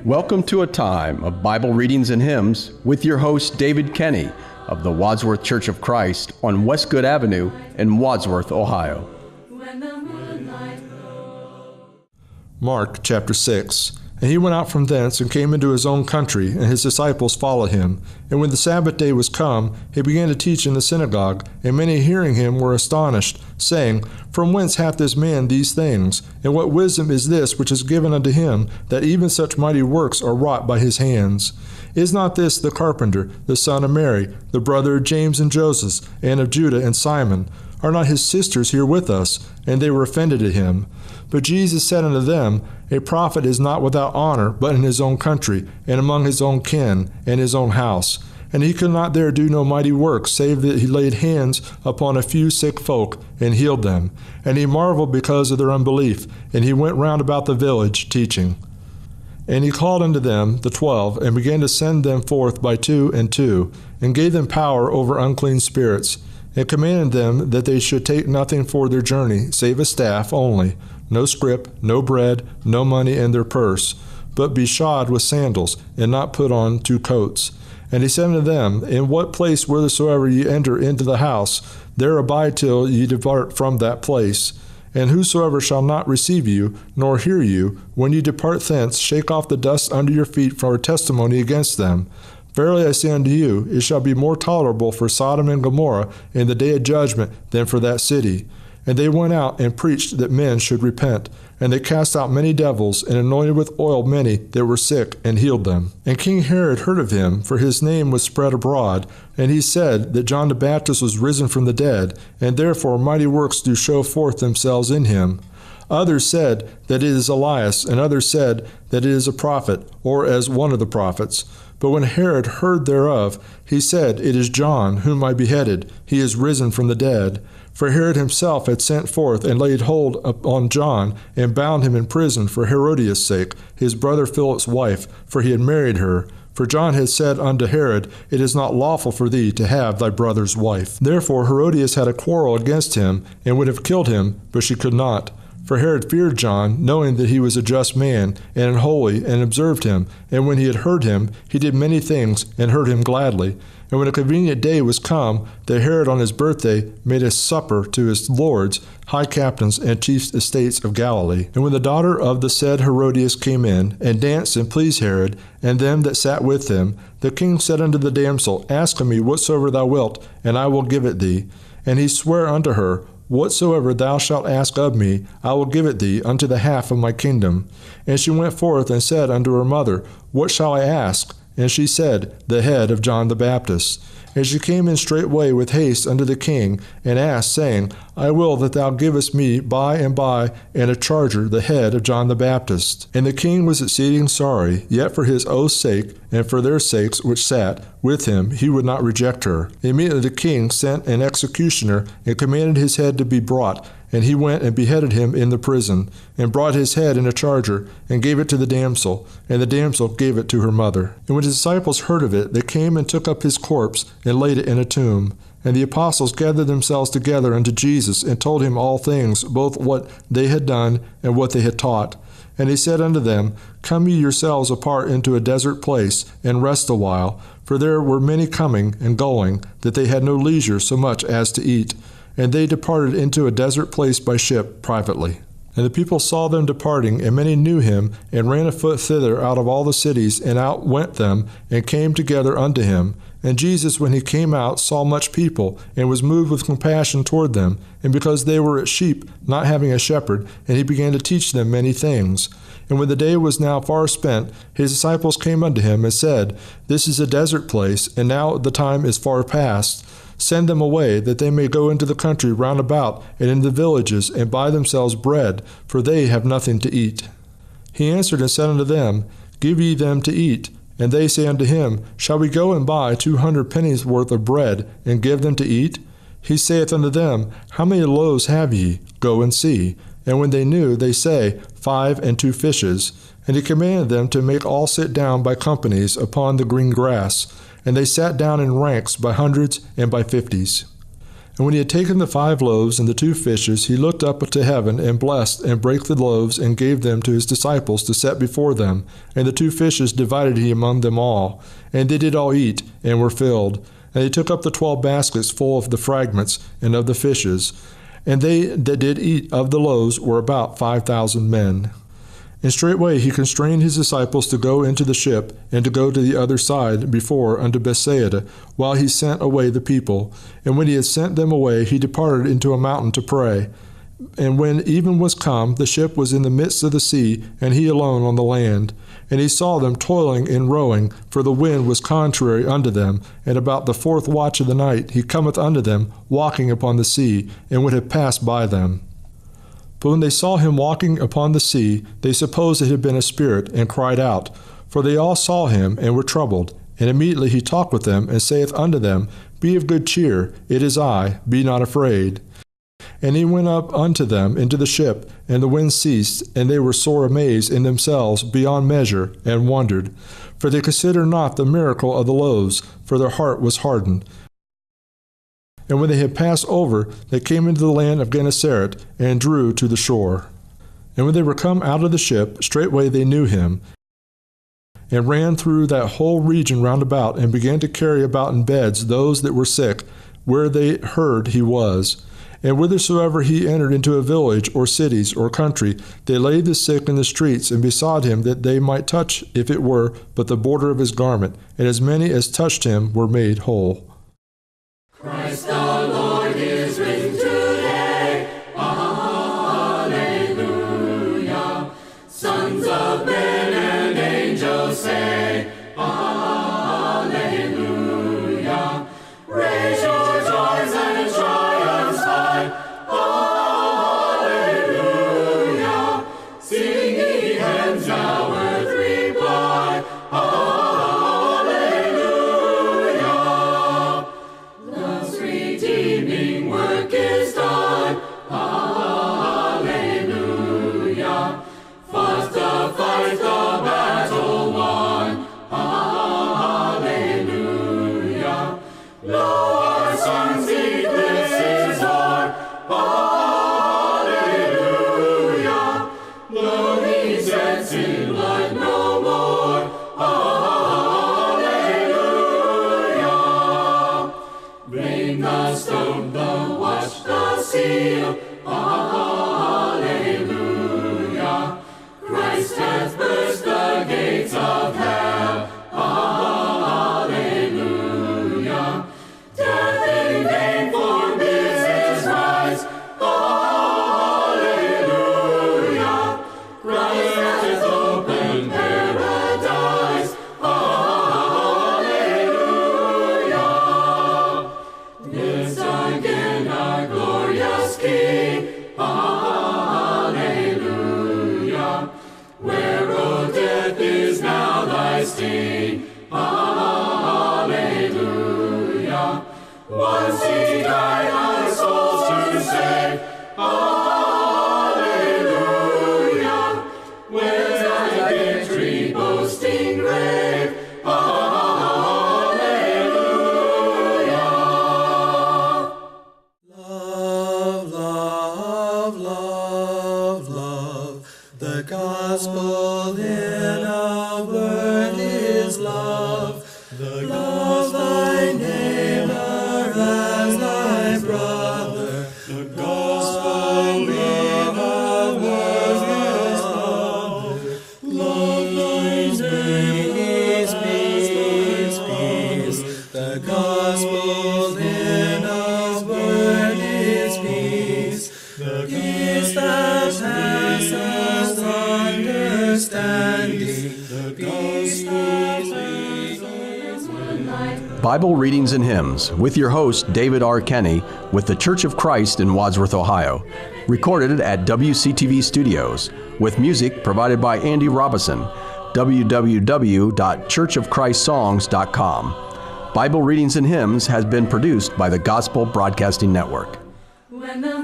Welcome to a time of Bible readings and hymns with your host, David Kenny of the Wadsworth Church of Christ on Westgood Avenue in Wadsworth, Ohio. Mark chapter 6. And he went out from thence and came into his own country, and his disciples followed him. And when the Sabbath day was come, he began to teach in the synagogue, and many hearing him were astonished, saying, From whence hath this man these things? And what wisdom is this which is given unto him, that even such mighty works are wrought by his hands? Is not this the carpenter, the son of Mary, the brother of James and Joseph, and of Judah and Simon? Are not his sisters here with us? And they were offended at him. But Jesus said unto them, A prophet is not without honor, but in his own country, and among his own kin, and his own house. And he could not there do no mighty works, save that he laid hands upon a few sick folk, and healed them. And he marveled because of their unbelief. And he went round about the village, teaching. And he called unto them the 12, and began to send them forth by 2 and 2, and gave them power over unclean spirits, and commanded them that they should take nothing for their journey, save a staff only, no scrip, no bread, no money in their purse, but be shod with sandals, and not put on 2 coats. And he said unto them, In what place whithersoever ye enter into the house, there abide till ye depart from that place. And whosoever shall not receive you, nor hear you, when ye depart thence, shake off the dust under your feet for a testimony against them. Verily I say unto you, it shall be more tolerable for Sodom and Gomorrah in the day of judgment than for that city. And they went out and preached that men should repent. And they cast out many devils, and anointed with oil many that were sick, and healed them. And King Herod heard of him, for his name was spread abroad. And he said that John the Baptist was risen from the dead, and therefore mighty works do show forth themselves in him. Others said that it is Elias, and others said that it is a prophet, or as one of the prophets. But when Herod heard thereof, he said, It is John, whom I beheaded. He is risen from the dead. For Herod himself had sent forth and laid hold upon John, and bound him in prison for Herodias' sake, his brother Philip's wife, for he had married her. For John had said unto Herod, It is not lawful for thee to have thy brother's wife. Therefore Herodias had a quarrel against him, and would have killed him, but she could not. For Herod feared John, knowing that he was a just man, and holy, and observed him. And when he had heard him, he did many things, and heard him gladly. And when a convenient day was come, that Herod on his birthday made a supper to his lords, high captains, and chief estates of Galilee. And when the daughter of the said Herodias came in, and danced and pleased Herod, and them that sat with him, the king said unto the damsel, Ask of me whatsoever thou wilt, and I will give it thee. And he sware unto her, Whatsoever thou shalt ask of me, I will give it thee unto the half of my kingdom. And she went forth and said unto her mother, What shall I ask? And she said, The head of John the Baptist. And she came in straightway with haste unto the king, and asked, saying, I will that thou givest me by and by in a charger the head of John the Baptist. And the king was exceeding sorry, yet for his oath's sake, and for their sakes which sat with him, he would not reject her. Immediately the king sent an executioner, and commanded his head to be brought. And he went and beheaded him in the prison, and brought his head in a charger, and gave it to the damsel, and the damsel gave it to her mother. And when his disciples heard of it, they came and took up his corpse, and laid it in a tomb. And the apostles gathered themselves together unto Jesus, and told him all things, both what they had done, and what they had taught. And he said unto them, Come ye yourselves apart into a desert place, and rest a while, for there were many coming and going, that they had no leisure so much as to eat. And they departed into a desert place by ship privately. And the people saw them departing, and many knew him, and ran afoot thither out of all the cities, and out went them, and came together unto him. And Jesus, when he came out, saw much people, and was moved with compassion toward them, and because they were as sheep, not having a shepherd, and he began to teach them many things. And when the day was now far spent, his disciples came unto him, and said, This is a desert place, and now the time is far past. Send them away, that they may go into the country round about, and into the villages, and buy themselves bread, for they have nothing to eat. He answered and said unto them, Give ye them to eat. And they say unto him, Shall we go and buy 200 pennies worth of bread, and give them to eat? He saith unto them, How many loaves have ye? Go and see. And when they knew, they say, 5 and 2 fishes. And he commanded them to make all sit down by companies upon the green grass. And they sat down in ranks by hundreds and by 50s. And when he had taken the 5 loaves and the 2 fishes, he looked up to heaven and blessed and brake the loaves and gave them to his disciples to set before them. And the 2 fishes divided he among them all. And they did all eat and were filled. And he took up the 12 baskets full of the fragments and of the fishes. And they that did eat of the loaves were about 5,000 men. And straightway he constrained his disciples to go into the ship, and to go to the other side before unto Bethsaida, while he sent away the people. And when he had sent them away, he departed into a mountain to pray. And when even was come, the ship was in the midst of the sea, and he alone on the land. And he saw them toiling and rowing, for the wind was contrary unto them. And about the 4th watch of the night he cometh unto them, walking upon the sea, and would have passed by them. But when they saw him walking upon the sea, they supposed it had been a spirit, and cried out. For they all saw him, and were troubled. And immediately he talked with them, and saith unto them, Be of good cheer, it is I, be not afraid. And he went up unto them into the ship, and the wind ceased, and they were sore amazed in themselves beyond measure, and wondered. For they considered not the miracle of the loaves, for their heart was hardened. And when they had passed over, they came into the land of Gennesaret, and drew to the shore. And when they were come out of the ship, straightway they knew him, and ran through that whole region round about, and began to carry about in beds those that were sick, where they heard he was. And whithersoever he entered into a village, or cities, or country, they laid the sick in the streets, and besought him that they might touch, if it were but the border of his garment. And as many as touched him were made whole. Christ the Lord is risen today. Alleluia. Sons of men and angels say, Alleluia. Raise your joys and triumphs high. Alleluia. Sing ye hymns now earth reply. Redeeming work is done. Alleluia. Fought the fight, the battle won. Alleluia. Lo, our son's eclipse is o'er. Alleluia. Lo, he sets in blood no more. Bring the stone, the watch, the seal. Alleluia. Christ hath burst the gates of hell. Alleluia. Death in vain forbids his rise. Alleluia. Christ hath opened paradise. Yes, again our glorious King. Alleluia. Where, O death, is now thy sting? Alleluia. Once he died our souls to save. Alleluia. Where's thy victory boasting grave? The gospel in a word is love. Love thy neighbor as thy brother. The gospel in a word is love. Love thy neighbor as peace. The gospel in a word is peace. The peace that passes understanding. The peace that passes understanding. Bible Readings and Hymns with your host, David R. Kenny, with the Church of Christ in Wadsworth, Ohio. Recorded at WCTV Studios, with music provided by Andy Robison. www.churchofchristSongs.com. Bible Readings and Hymns has been produced by the Gospel Broadcasting Network. When the